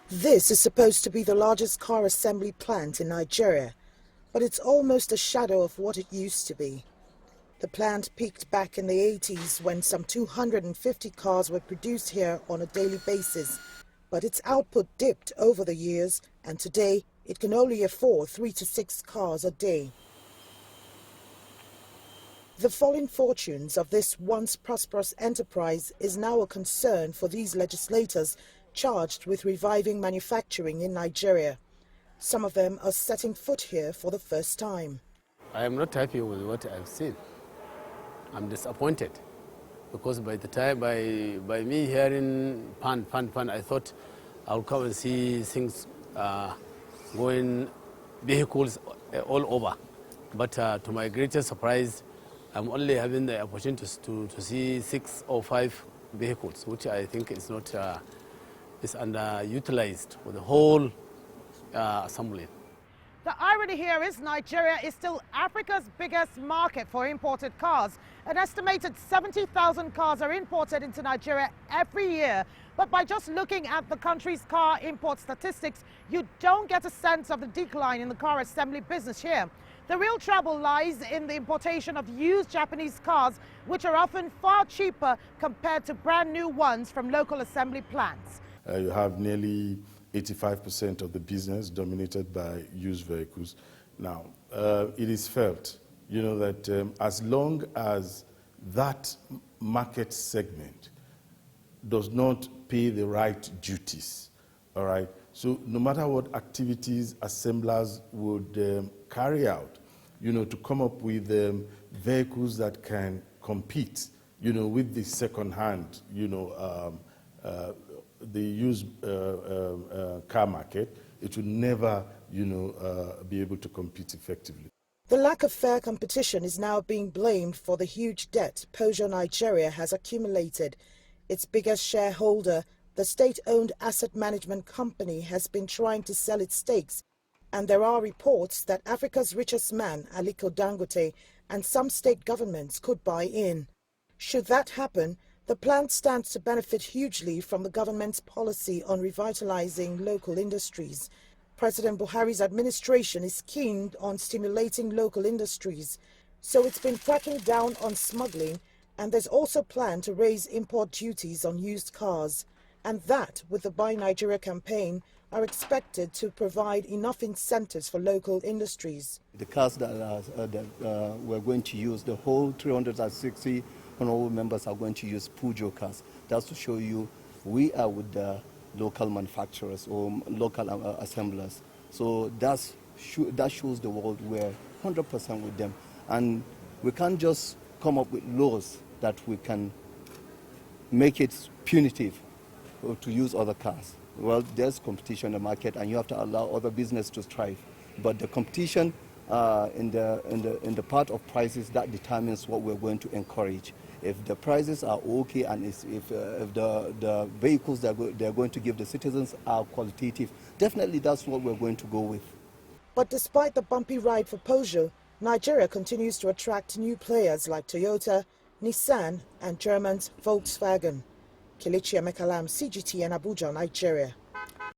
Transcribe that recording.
This is supposed to be the largest car assembly plant in Nigeria, but it's almost a shadow of what it used to be. The plant peaked back in the 80s when some 250 cars were produced here on a daily basis, but its output dipped over the years, and today it can only afford 3 to 6 cars a day. The falling fortunes of this once prosperous enterprise is now a concern for these legislators charged with reviving manufacturing in Nigeria. Some of them are setting foot here for the first time. I am not happy with what I've seen. I'm disappointed because by the time, by me hearing pan, I thought I'll come and see things going, vehicles all over. But to my greatest surprise, I'm only having the opportunity to see 6 or 5 vehicles, which I think is not is underutilized for the whole assembly. The irony here is Nigeria is still Africa's biggest market for imported cars. An estimated 70,000 cars are imported into Nigeria every year. But by just looking at the country's car import statistics, you don't get a sense of the decline in the car assembly business here. The real trouble lies in the importation of used Japanese cars, which are often far cheaper compared to brand new ones from local assembly plants. You have nearly 85% of the business dominated by used vehicles. Now, it is felt, that as long as that market segment does not pay the right duties, all right, so no matter what activities assemblers would carry out, to come up with vehicles that can compete, with the second-hand, the used car market, it will never, be able to compete effectively. The lack of fair competition is now being blamed for the huge debt Peugeot Nigeria has accumulated. Its biggest shareholder, the state-owned asset management company, has been trying to sell its stakes, and there are reports that Africa's richest man, Aliko Dangote, and some state governments could buy in. Should that happen, the plant stands to benefit hugely from the government's policy on revitalizing local industries. President Buhari's administration is keen on stimulating local industries, so it's been cracking down on smuggling, and there's also a plan to raise import duties on used cars. And that, with the Buy Nigeria campaign, are expected to provide enough incentives for local industries. The cars that we're going to use, the whole 360 honorable members are going to use Peugeot cars. That's to show you we are with the local manufacturers or local assemblers. So that shows the world we're 100% with them. And we can't just come up with laws that we can make it punitive to use other cars. Well, there's competition in the market and you have to allow other business to thrive. But the competition in the part of prices, that determines what we're going to encourage. If the prices are okay and if the vehicles that they're going to give the citizens are qualitative, definitely that's what we're going to go with. But despite the bumpy ride for Peugeot, Nigeria continues to attract new players like Toyota, Nissan and German's Volkswagen. Kelechi, Emekalam, CGTN, Abuja, Nigeria.